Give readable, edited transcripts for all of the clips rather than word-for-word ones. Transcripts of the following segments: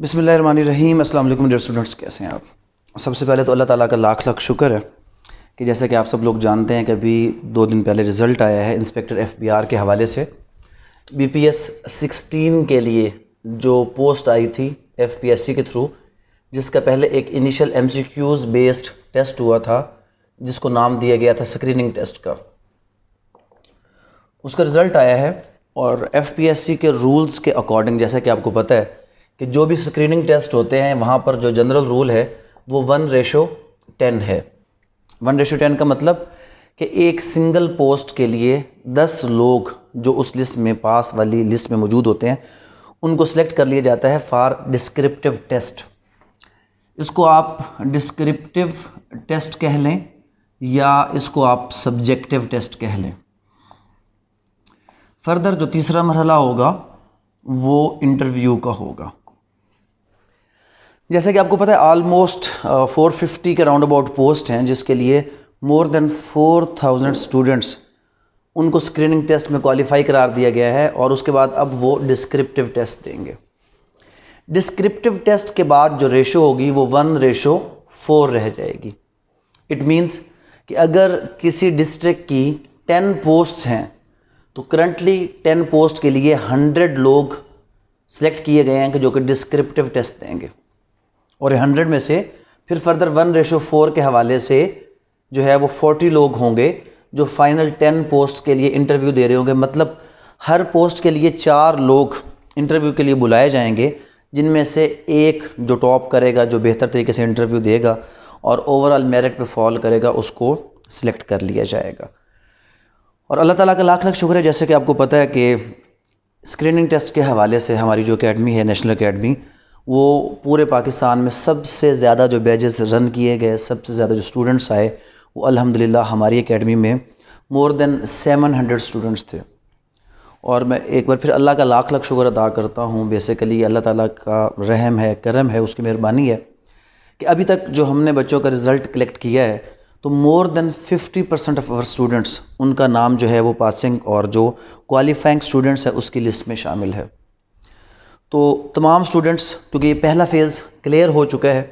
बिस्मिल्लाहिर्रहमानिर्रहीम। अस्सलाम वालेकुम डियर स्टूडेंट्स, कैसे हैं आप? सबसे पहले तो अल्लाह ताला का लाख लाख शुक्र है कि जैसा कि आप सब लोग जानते हैं कि अभी 2 दिन पहले रिज़ल्ट आया है इंस्पेक्टर FBR के हवाले से। BPS 16 के लिए जो पोस्ट आई थी FPSC के थ्रू, जिसका पहले एक इनिशियल MCQs बेस्ड टेस्ट हुआ था जिसको नाम दिया गया था स्क्रीनिंग टेस्ट का, उसका रिज़ल्ट आया है। और FPSC के रूल्स के अकॉर्डिंग जैसा कि आपको पता है कि जो भी स्क्रीनिंग टेस्ट होते हैं वहाँ पर जो जनरल रूल है वो 1:10 है। 1:10 का मतलब कि एक सिंगल पोस्ट के लिए 10 लोग जो उस लिस्ट में पास वाली लिस्ट में मौजूद होते हैं उनको सिलेक्ट कर लिया जाता है फॉर डिस्क्रिप्टिव टेस्ट। इसको आप डिस्क्रिप्टिव टेस्ट कह लें या इसको आप सब्जेक्टिव टेस्ट कह लें। फर्दर जो तीसरा मरहला होगा वो इंटरव्यू का होगा। जैसे कि आपको पता है ऑलमोस्ट 450 के राउंड अबाउट पोस्ट हैं जिसके लिए मोर देन 4000 स्टूडेंट्स उनको स्क्रीनिंग टेस्ट में क्वालिफाई करार दिया गया है और उसके बाद अब वो डिस्क्रिप्टिव टेस्ट देंगे। डिस्क्रिप्टिव टेस्ट के बाद जो रेशो होगी वो 1:4 रह जाएगी। इट मीन्स कि अगर किसी डिस्ट्रिक्ट की 10 पोस्ट्स हैं तो करंटली 10 पोस्ट के लिए 100 लोग सेलेक्ट किए गए हैं कि जो कि डिस्क्रिप्टिव टेस्ट देंगे और 100 में से फिर फर्दर 1:4 के हवाले से जो है वो 40 लोग होंगे जो फाइनल 10 पोस्ट के लिए इंटरव्यू दे रहे होंगे। मतलब हर पोस्ट के लिए 4 लोग इंटरव्यू के लिए बुलाए जाएंगे, जिनमें से एक जो टॉप करेगा, जो बेहतर तरीके से इंटरव्यू देगा और ओवरऑल मेरिट पे फॉल करेगा, उसको सिलेक्ट कर लिया जाएगा। और अल्लाह ताला का लाख लाख शुक्र है, जैसे कि आपको पता है कि स्क्रीनिंग टेस्ट के हवाले से हमारी जो एकेडमी है नेशनल एकेडमी, वो पूरे पाकिस्तान में सबसे ज़्यादा जो बैचेस रन किए गए, सबसे ज़्यादा जो स्टूडेंट्स आए, वो अल्हम्दुलिल्लाह हमारी एकेडमी में मोर देन 700 स्टूडेंट्स थे। और मैं एक बार फिर अल्लाह का लाख लाख शुक्र अदा करता हूँ। बेसिकली अल्लाह ताला का रहम है, करम है, उसकी मेहरबानी है कि अभी तक जो हमने बच्चों का रिज़ल्ट कलेक्ट किया है तो more than 50% of our students, उनका नाम जो है वो पासिंग और जो क्वालिफाइंग स्टूडेंट्स है उसकी लिस्ट में शामिल है। तो तमाम स्टूडेंट्स, क्योंकि ये पहला फ़ेज़ क्लियर हो चुका है,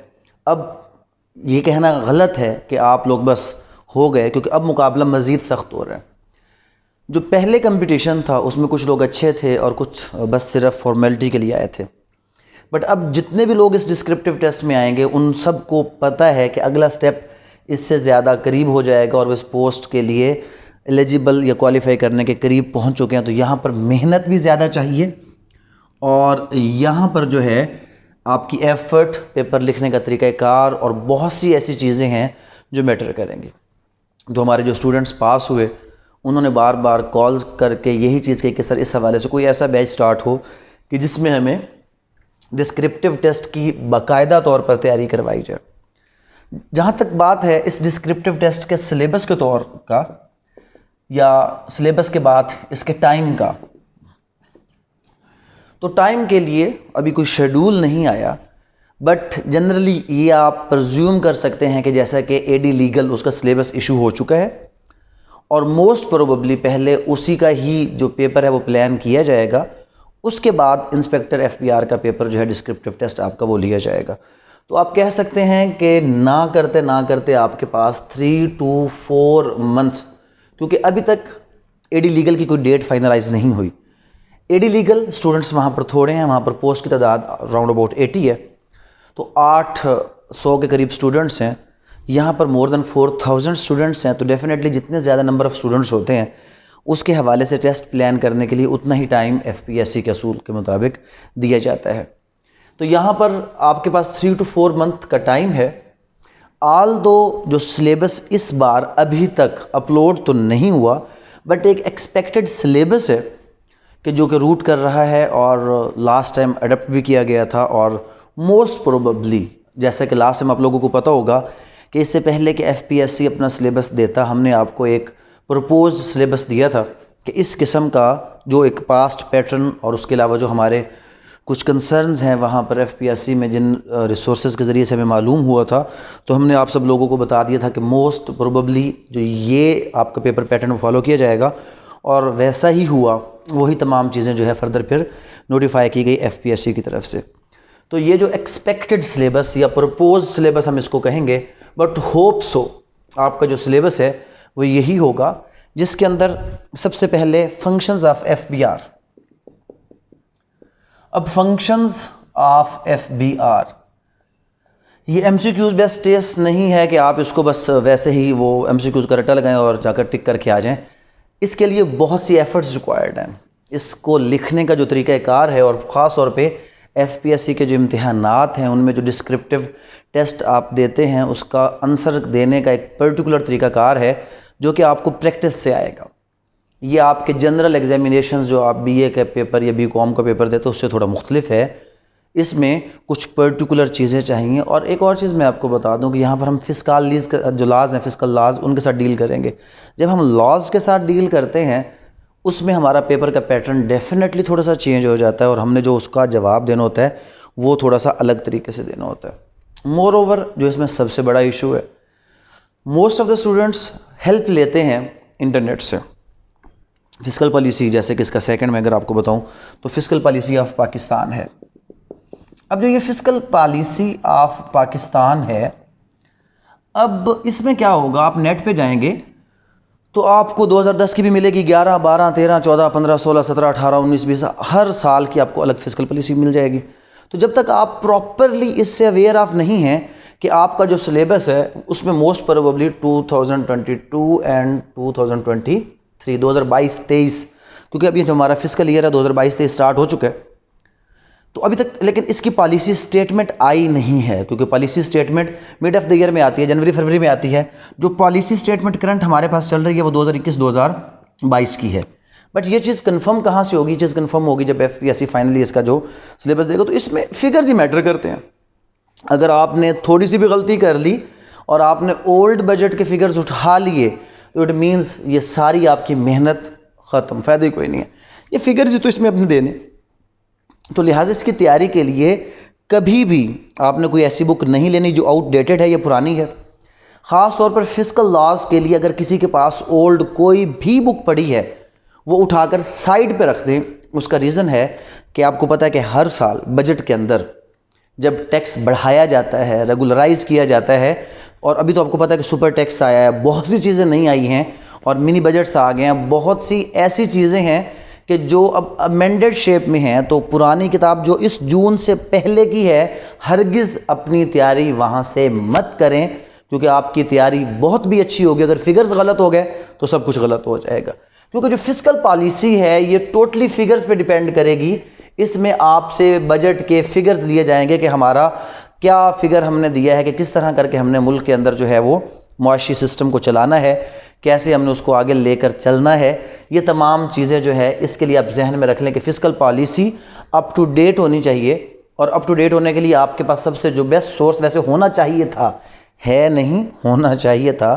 अब ये कहना गलत है कि आप लोग बस हो गए, क्योंकि अब मुकाबला मज़ीद सख्त हो रहा है। जो पहले कंपटीशन था उसमें कुछ लोग अच्छे थे और कुछ बस सिर्फ फॉर्मेलिटी के लिए आए थे, बट अब जितने भी लोग इस डिस्क्रिप्टिव टेस्ट में आएंगे उन सब को पता है कि अगला स्टेप इससे ज़्यादा करीब हो जाएगा और वो इस पोस्ट के लिए एलिजिबल या क्वालिफाई करने के करीब पहुंच चुके हैं। तो यहाँ पर मेहनत भी ज़्यादा चाहिए और यहाँ पर जो है आपकी एफ़र्ट, पेपर लिखने का तरीक़ाकार और बहुत सी ऐसी चीज़ें हैं जो मैटर करेंगी। जो हमारे जो स्टूडेंट्स पास हुए उन्होंने बार बार कॉल्स करके यही चीज़ कही कि सर इस हवाले से कोई ऐसा बैच स्टार्ट हो कि जिसमें हमें डिस्क्रिप्टिव टेस्ट की बाकायदा तौर पर तैयारी करवाई जाए। जहाँ तक बात है इस डिस्क्रिप्टिव टेस्ट के सिलेबस के तौर का या सिलेबस के बाद इसके टाइम का, तो टाइम के लिए अभी कोई शेड्यूल नहीं आया, बट जनरली ये आप प्रज्यूम कर सकते हैं कि जैसा कि AD लीगल उसका सिलेबस इशू हो चुका है और मोस्ट प्रोबेबली पहले उसी का ही जो पेपर है वो प्लान किया जाएगा, उसके बाद इंस्पेक्टर FBR का पेपर जो है डिस्क्रिप्टिव टेस्ट आपका वो लिया जाएगा। तो आप कह सकते हैं कि ना करते आपके पास 3 to 4 मंथ्स, क्योंकि अभी तक AD लीगल की कोई डेट फाइनलाइज नहीं हुई। AD लीगल स्टूडेंट्स वहाँ पर थोड़े हैं, वहाँ पर पोस्ट की तादाद राउंड अबाउट 80 है, तो 800 के करीब स्टूडेंट्स हैं। यहाँ पर मोर देन 4000 स्टूडेंट्स हैं, तो डेफिनेटली जितने ज़्यादा नंबर ऑफ़ स्टूडेंट्स होते हैं उसके हवाले से टेस्ट प्लान करने के लिए उतना ही टाइम FPSC के असूल के मुताबिक दिया जाता है। तो यहाँ पर आपके पास 3 to 4 मंथ का टाइम है। आल दो जो सिलेबस इस बार अभी तक अपलोड तो नहीं हुआ, बट एक एक्सपेक्टेड सिलेबस है कि जो कि रूट कर रहा है और लास्ट टाइम अडप्ट भी किया गया था। और मोस्ट प्रोबेबली जैसा कि लास्ट टाइम आप लोगों को पता होगा कि इससे पहले कि FPSC अपना सिलेबस देता, हमने आपको एक प्रपोज्ड सिलेबस दिया था कि इस किस्म का जो एक पास्ट पैटर्न और उसके अलावा जो हमारे कुछ कंसर्न्स हैं वहाँ पर FPSC में जिन रिसोर्सेज के ज़रिए से हमें मालूम हुआ था, तो हमने आप सब लोगों को बता दिया था कि मोस्ट प्रोबेबली जो ये आपका पेपर पैटर्न फॉलो किया जाएगा और वैसा ही हुआ। वही तमाम चीज़ें जो है फर्दर फिर नोटिफाई की गई FPSC की तरफ से। तो ये जो एक्सपेक्टेड सिलेबस या प्रपोज सिलेबस हम इसको कहेंगे, बट होप सो आपका जो सिलेबस है वो यही होगा, जिसके अंदर सबसे पहले फंक्शंस ऑफ एफबीआर। अब फंक्शंस ऑफ एफबीआर ये एमसीक्यूज बेस्ड टेस्ट नहीं है कि आप इसको बस वैसे ही वो एमसीक्यूज का रटा लगाएं और जाकर टिक करके आ जाएं। इसके लिए बहुत सी एफर्ट्स रिक्वायर्ड हैं। इसको लिखने का जो तरीक़ाकार है, और ख़ास तौर पे एफपीएससी के जो इम्तिहानात हैं उनमें जो डिस्क्रिप्टिव टेस्ट आप देते हैं उसका आंसर देने का एक पर्टिकुलर तरीक़ाकार है जो कि आपको प्रैक्टिस से आएगा। ये आपके जनरल एग्जामिनेशंस जो आप बीए के पेपर या बीकॉम का पेपर देते हो उससे थोड़ा मुख्तलिफ है। इसमें कुछ पर्टिकुलर चीज़ें चाहिए। और एक और चीज़ मैं आपको बता दूं कि यहाँ पर हम फिस्कल लीज जो लाज हैं, फिस्कल लाज, उनके साथ डील करेंगे। जब हम लॉज के साथ डील करते हैं उसमें हमारा पेपर का पैटर्न डेफिनेटली थोड़ा सा चेंज हो जाता है और हमने जो उसका जवाब देना होता है वो थोड़ा सा अलग तरीके से देना होता है। मोर ओवर जो इसमें सबसे बड़ा इशू है, most of the students help लेते हैं इंटरनेट से। फिस्कल पॉलिसी, जैसे कि इसका सेकंड में अगर आपको बताऊं तो फिस्कल पॉलिसी ऑफ पाकिस्तान है। अब जो ये फिस्कल पॉलिसी ऑफ पाकिस्तान है, अब इसमें क्या होगा, आप नेट पे जाएंगे तो आपको 2010 की भी मिलेगी, 11, 12, 13, 14, 15, 16, 17, 18, 19, 20 हर साल की आपको अलग फिस्कल पॉलिसी मिल जाएगी। तो जब तक आप प्रॉपरली इससे अवेयर ऑफ नहीं हैं कि आपका जो सिलेबस है उसमें मोस्ट प्रोबेबली 2022 एंड 2023 2022-23, क्योंकि अभी जो हमारा फिस्कल ईयर है 2022-23 स्टार्ट हो चुका है, तो अभी तक लेकिन इसकी पॉलिसी स्टेटमेंट आई नहीं है, क्योंकि policy statement mid of the year में आती है, जनवरी फरवरी में आती है। जो पॉलिसी स्टेटमेंट करंट हमारे पास चल रही है वो 2021-2022 की है। बट ये चीज़ कंफर्म कहाँ से होगी? चीज़ कंफर्म होगी जब एफपीएससी फाइनली इसका जो सिलेबस देगा। तो इसमें फिगर्स ही मैटर करते हैं। अगर आपने थोड़ी सी भी गलती कर ली और आपने ओल्ड बजट के फिगर्स उठा लिए तो इट मीन्स ये सारी आपकी मेहनत ख़त्म, फ़ायदा कोई नहीं है। ये फिगर्स ही तो इसमें अपने देने, तो लिहाजा इसकी तैयारी के लिए कभी भी आपने कोई ऐसी बुक नहीं लेनी जो आउटडेटेड है या पुरानी है। ख़ास तौर पर फिस्कल लॉज के लिए अगर किसी के पास ओल्ड कोई भी बुक पड़ी है वो उठाकर साइड पे रख दें। उसका रीज़न है कि आपको पता है कि हर साल बजट के अंदर जब टैक्स बढ़ाया जाता है, रेगुलराइज किया जाता है, और अभी तो आपको पता है कि सुपर टैक्स आया है, बहुत सी चीज़ें नहीं आई हैं और मिनी बजट्स आ गए हैं, बहुत सी ऐसी चीज़ें हैं कि जो अब अमेंडेड शेप में हैं। तो पुरानी किताब जो इस जून से पहले की है, हरगिज़ अपनी तैयारी वहाँ से मत करें, क्योंकि आपकी तैयारी बहुत भी अच्छी होगी, अगर फिगर्स गलत हो गए तो सब कुछ गलत हो जाएगा। क्योंकि जो फिस्कल पॉलिसी है ये टोटली फिगर्स पे डिपेंड करेगी। इसमें आपसे बजट के फिगर्स लिए जाएंगे कि हमारा क्या फिगर हमने दिया है कि किस तरह करके हमने मुल्क के अंदर जो है वो मुआशी सिस्टम को चलाना है, कैसे हमने उसको आगे लेकर चलना है। ये तमाम चीज़ें जो है इसके लिए आप जहन में रख लें कि फ़िस्कल पॉलिसी अप टू डेट होनी चाहिए। और अप टू डेट होने के लिए आपके पास सबसे जो बेस्ट सोर्स वैसे होना चाहिए था, है नहीं, होना चाहिए था,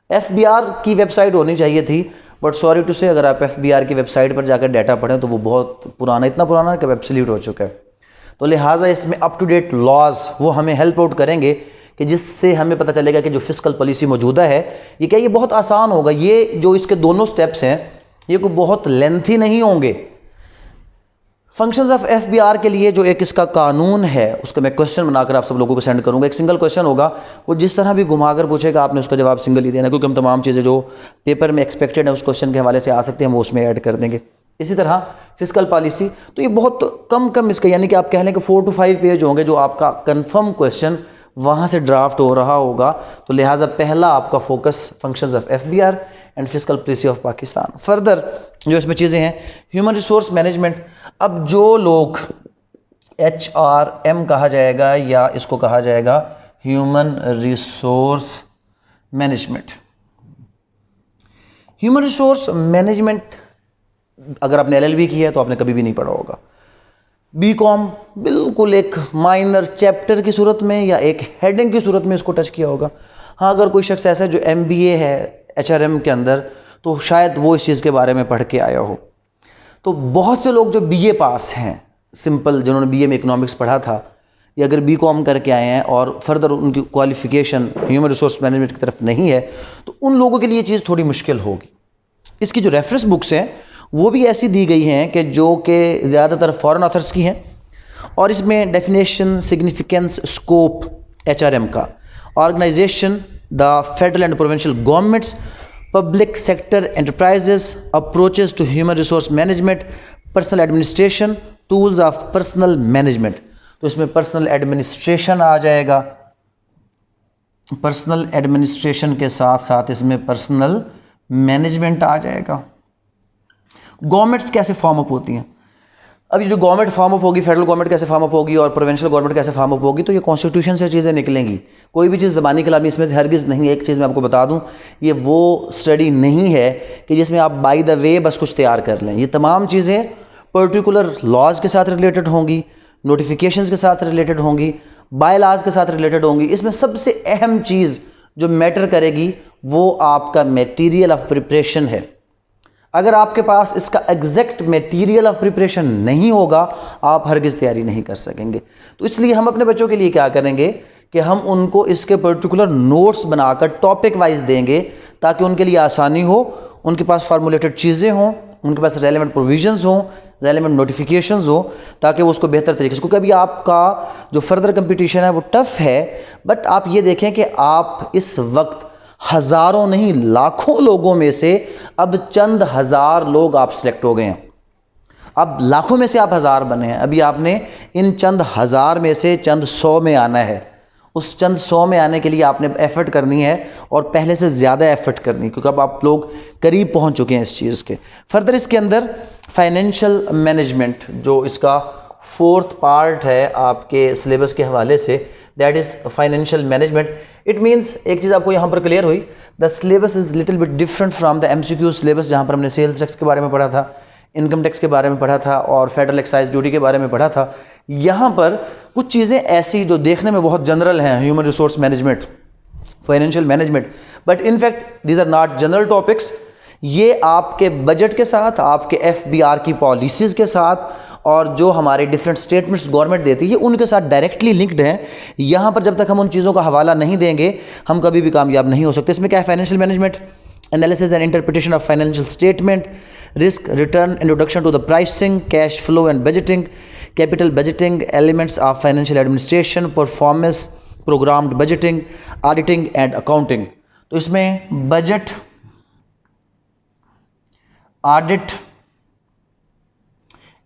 एफबीआर की वेबसाइट होनी चाहिए थी। बट सॉरी टू से, अगर आप एफबीआर की वेबसाइट पर जाकर डाटा पढ़ें तो वो बहुत पुराना, इतना पुराना कि ऑब्सोल्यूट हो चुका है। तो लिहाजा इसमें अप टू डेट लॉज वो हमें हेल्प आउट करेंगे कि जिससे हमें पता चलेगा कि जो फिस्कल पॉलिसी मौजूदा है ये क्या, ये बहुत आसान होगा। ये जो इसके दोनों स्टेप्स हैं ये कोई बहुत लेंथी नहीं होंगे। फंक्शंस ऑफ एफबीआर के लिए जो एक इसका कानून है उसका मैं क्वेश्चन बनाकर आप सब लोगों को सेंड करूंगा। एक सिंगल क्वेश्चन होगा, वो जिस तरह भी घुमाकर पूछेगा आपने उसका जवाब सिंगल ही देना, क्योंकि हम तमाम चीज़ें जो पेपर में एक्सपेक्टेड है उस क्वेश्चन के हवाले से आ सकते हैं वो उसमें ऐड कर देंगे। इसी तरह फिस्कल पॉलिसी तो ये बहुत कम इसका, यानी कि आप कह लें कि 4 to 5 पेज होंगे जो आपका कन्फर्म क्वेश्चन वहाँ से ड्राफ्ट हो रहा होगा। तो लिहाजा पहला आपका focus functions of FBR and fiscal policy of Pakistan. Further जो इसमें चीज़ें हैं, ह्यूमन रिसोर्स मैनेजमेंट। अब जो लोग HRM कहा जाएगा या इसको कहा जाएगा human resource management. Human resource management अगर आपने LLB की है तो आपने कभी भी नहीं पढ़ा होगा। बीकॉम बिल्कुल एक माइनर चैप्टर की सूरत में या एक हेडिंग की सूरत में इसको टच किया होगा। हाँ, अगर कोई शख्स ऐसा है जो MBA है HRM के अंदर तो शायद वो इस चीज़ के बारे में पढ़ के आया हो। तो बहुत से लोग जो BA पास हैं, सिंपल जिन्होंने BA में इकोनॉमिक्स पढ़ा था, या अगर BCom करके आए हैं और फर्दर उनकी क्वालिफ़िकेशन ह्यूमन रिसोर्स मैनेजमेंट की तरफ नहीं है, तो उन लोगों के लिए चीज़ थोड़ी मुश्किल होगी। इसकी जो रेफरेंस बुक्स हैं वो भी ऐसी दी गई हैं कि जो कि ज़्यादातर फॉरेन ऑथर्स की हैं और इसमें डेफिनेशन, सिग्निफिकेंस, स्कोप HRM का, organisation, the federal and provincial governments, public sector enterprises, approaches to human resource management, personnel administration, tools of personnel management. तो इसमें पर्सनल एडमिनिस्ट्रेशन आ जाएगा, पर्सनल एडमिनिस्ट्रेशन के साथ साथ इसमें पर्सनल मैनेजमेंट आ जाएगा। गवर्नमेंट्स कैसे फॉर्म अप होती हैं? अब ये जो गवर्नमेंट फॉर्म अप होगी, फेडरल गवर्नमेंट कैसे फॉर्म अप होगी और प्रोविंशियल गवर्नमेंट कैसे फॉर्म अप होगी, तो ये कॉन्स्टिट्यूशन से चीज़ें निकलेंगी। कोई भी चीज़ ज़बानी कलामी इसमें से हरगिज़ नहीं है। एक चीज़ मैं आपको बता दूं, ये वो स्टडी नहीं है कि जिसमें आप बाय द वे बस कुछ तैयार कर लें। ये तमाम चीज़ें पर्टिकुलर लॉज के साथ रिलेटेड होंगी, नोटिफिकेशंस के साथ रिलेटेड होंगी, बाय लॉज के साथ रिलेटेड होंगी। इसमें सबसे अहम चीज़ जो मैटर करेगी वो आपका मटेरियल ऑफ प्रिपरेशन है। अगर आपके पास इसका एग्जैक्ट मटेरियल ऑफ प्रिपरेशन नहीं होगा, आप हरगिज़ तैयारी नहीं कर सकेंगे। तो इसलिए हम अपने बच्चों के लिए क्या करेंगे कि हम उनको इसके पर्टिकुलर नोट्स बनाकर टॉपिक वाइज देंगे ताकि उनके लिए आसानी हो, उनके पास फार्मूलेटेड चीज़ें हों, उनके पास रेलेवेंट प्रोविजंस हों, रेलेवेंट नोटिफिकेशंस हो, ताकि वो उसको बेहतर तरीके से, क्योंकि अभी आपका जो फर्दर कंपटीशन है वो टफ़ है। बट आप ये देखें कि आप इस वक्त हज़ारों नहीं लाखों लोगों में से अब चंद हज़ार लोग आप सिलेक्ट हो गए हैं। अब लाखों में से आप हज़ार बने हैं, अभी आपने इन चंद हज़ार में से चंद 100 में आना है। उस चंद 100 में आने के लिए आपने एफ़र्ट करनी है और पहले से ज़्यादा एफ़र्ट करनी है, क्योंकि अब आप लोग करीब पहुंच चुके हैं इस चीज़ के। फर्दर इसके अंदर फाइनेंशियल मैनेजमेंट जो इसका 4th पार्ट है आपके सिलेबस के हवाले से, that is financial management. It means एक चीज़ आपको यहाँ पर क्लियर हुई, the syllabus is little bit different from the MCQ syllabus, जहाँ पर हमने सेल्स टैक्स के बारे में पढ़ा था, इनकम टैक्स के बारे में पढ़ा था और फेडरल एक्साइज ड्यूटी के बारे में पढ़ा था। यहाँ पर कुछ चीज़ें ऐसी जो देखने में बहुत जनरल हैं, human resource management, financial management, but in fact these are not general topics. ये आपके बजट के साथ, आपके FBR की पॉलिसीज़ के साथ और जो हमारे डिफरेंट स्टेटमेंट्स गवर्नमेंट देती है उनके साथ डायरेक्टली लिंक्ड हैं। यहाँ पर जब तक हम उन चीज़ों का हवाला नहीं देंगे हम कभी भी कामयाब नहीं हो सकते। इसमें क्या है? Financial management, analysis and interpretation of financial statement, risk, return, introduction to the pricing, cash flow and budgeting, capital budgeting, elements of financial administration, performance, programmed budgeting, auditing and accounting. तो इसमें बजट, ऑडिट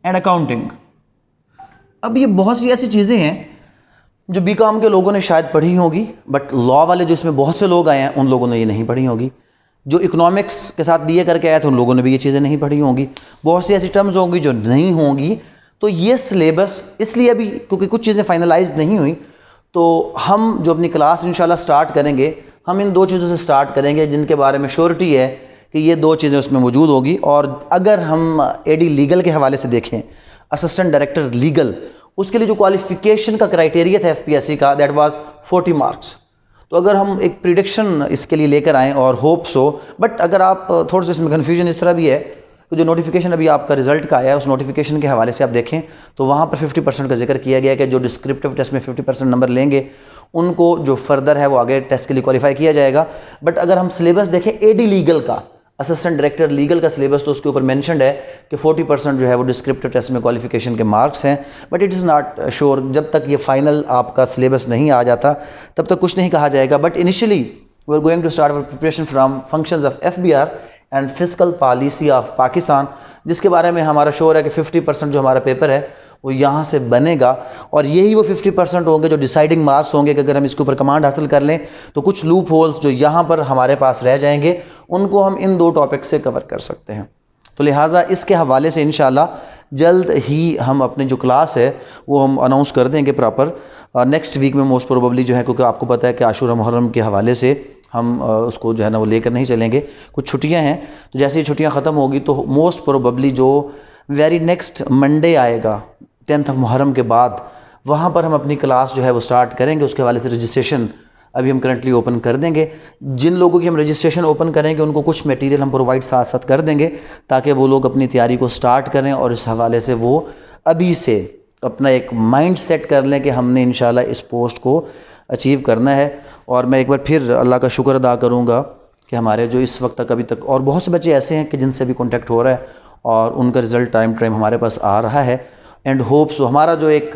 एंड अकाउंटिंग, अब ये बहुत सी ऐसी चीज़ें हैं जो BCom के लोगों ने शायद पढ़ी होगी, बट लॉ वाले जो इसमें बहुत से लोग आए हैं उन लोगों ने ये नहीं पढ़ी होगी। जो इकोनॉमिक्स के साथ BA करके आए थे उन लोगों ने भी ये चीज़ें नहीं पढ़ी होंगी। बहुत सी ऐसी टर्म्स होंगी जो नहीं होंगी। तो ये सिलेबस इसलिए अभी, क्योंकि कुछ चीज़ें फाइनलाइज नहीं हुई, तो हम जो अपनी क्लास इंशाल्लाह स्टार्ट करेंगे, हम इन 2 चीज़ों से स्टार्ट करेंगे जिनके बारे में श्योरिटी है कि ये 2 चीज़ें उसमें मौजूद होगी। और अगर हम AD लीगल के हवाले से देखें, असिस्टेंट डायरेक्टर लीगल, उसके लिए जो क्वालिफिकेशन का क्राइटेरिया था FPSC का, दैट वाज 40 मार्क्स। तो अगर हम एक प्रिडिक्शन इसके लिए लेकर आएँ और होप्स हो, बट अगर आप थोड़ा सा इसमें कन्फ्यूजन इस तरह भी है कि जो नोटिफिकेशन अभी आपका रिजल्ट का आया है उस नोटिफिकेशन के हवाले से आप देखें तो वहाँ पर 50% का जिक्र किया गया है कि जो डिस्क्रिप्टिव टेस्ट में 50% नंबर लेंगे उनको जो फर्दर है वो आगे टेस्ट के लिए क्वालिफाई किया जाएगा। बट अगर हम सिलेबस देखें AD लीगल का, असिस्टेंट डायरेक्टर लीगल का सिलेबस, तो उसके ऊपर मेंशन्ड है कि 40% जो है वो डिस्क्रिप्टिव टेस्ट में क्वालिफिकेशन के मार्क्स हैं। But it is not sure, जब तक ये फाइनल आपका सिलेबस नहीं आ जाता तब तक कुछ नहीं कहा जाएगा। But initially we are going to start our preparation from functions of FBR and fiscal policy of Pakistan, जिसके बारे में हमारा श्योर है कि 50% जो हमारा पेपर है वो यहाँ से बनेगा और यही वो 50% होंगे जो डिसाइडिंग मार्क्स होंगे कि अगर हम इसके ऊपर कमांड हासिल कर लें तो कुछ लूप होल्स जो यहाँ पर हमारे पास रह जाएंगे उनको हम इन 2 टॉपिक से कवर कर सकते हैं। तो लिहाजा इसके हवाले से इंशाल्लाह जल्द ही हम अपनी जो क्लास है वो हम अनाउंस कर देंगे प्रॉपर नेक्स्ट वीक में मोस्ट प्रोबेबली जो है, क्योंकि आपको पता है कि आशूरा मुहर्रम के हवाले से हम उसको जो है ना वो लेकर नहीं चलेंगे। कुछ छुट्टियां हैं तो जैसे ही छुट्टियां ख़त्म होगी तो मोस्ट प्रोबेबली जो वेरी नेक्स्ट मंडे आएगा 10th ऑफ मुहर्रम के बाद, वहाँ पर हम अपनी क्लास जो है वो स्टार्ट करेंगे। उसके हवाले से रजिस्ट्रेशन अभी हम करंटली ओपन कर देंगे। जिन लोगों की हम रजिस्ट्रेशन ओपन करेंगे उनको कुछ मटेरियल हम प्रोवाइड साथ साथ कर देंगे ताकि वो लोग अपनी तैयारी को स्टार्ट करें और इस हवाले से वो अभी से अपना एक माइंड सेट कर लें कि हमने इंशाल्लाह इस पोस्ट को अचीव करना है। और मैं एक बार फिर अल्लाह का शुक्र अदा करूँगा कि हमारे जो इस वक्त तक अभी तक और बहुत से बच्चे ऐसे हैं कि जिनसे भी कॉन्टैक्ट हो रहा है और उनका रिज़ल्ट टाइम हमारे पास आ रहा है। And hope so. हमारा जो एक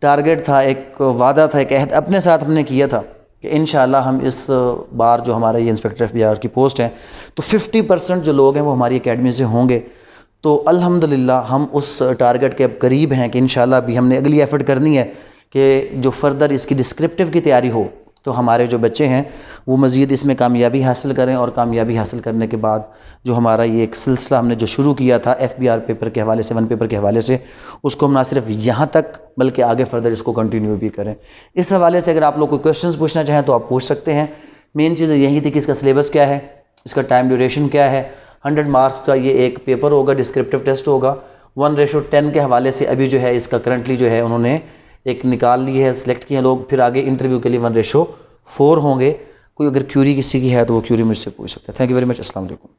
टारगेट था, एक वादा था, एक अहद अपने साथ हमने किया था कि इंशाल्लाह हम इस बार जो हमारा ये इंस्पेक्टर FBR की पोस्ट है तो 50% जो लोग हैं वो हमारी एकेडमी से होंगे। तो अल्हम्दुलिल्लाह हम उस टारगेट के अब करीब हैं कि इंशाल्लाह भी हमने अगली एफ़र्ट करनी है कि जो फर्दर इसकी डिस्क्रिप्टिव की तैयारी हो तो हमारे जो बच्चे हैं वो मज़ीद इसमें कामयाबी हासिल करें, और कामयाबी हासिल करने के बाद जो हमारा ये एक सिलसिला हमने जो शुरू किया था FBR पेपर के हवाले से, 1 पेपर के हवाले से, उसको हम ना सिर्फ यहाँ तक बल्कि आगे फर्दर इसको कंटिन्यू भी करें। इस हवाले से अगर आप लोग कोई क्वेश्चंस पूछना चाहें तो आप पूछ सकते हैं। मेन चीज़ यही थी कि इसका सिलेबस क्या है, इसका टाइम ड्यूरेशन क्या है। 100 मार्क्स का ये एक पेपर होगा, डिस्क्रिप्टिव टेस्ट होगा। 1:10 के हवाले से अभी जो है इसका करंटली जो है उन्होंने एक निकाल ली है, सिलेक्ट किए लोग, फिर आगे इंटरव्यू के लिए 1:4 होंगे। कोई अगर क्यूरी किसी की है तो वो क्यूरी मुझसे पूछ सकते हैं। Thank you very much. अस्सलाम वालेकुम।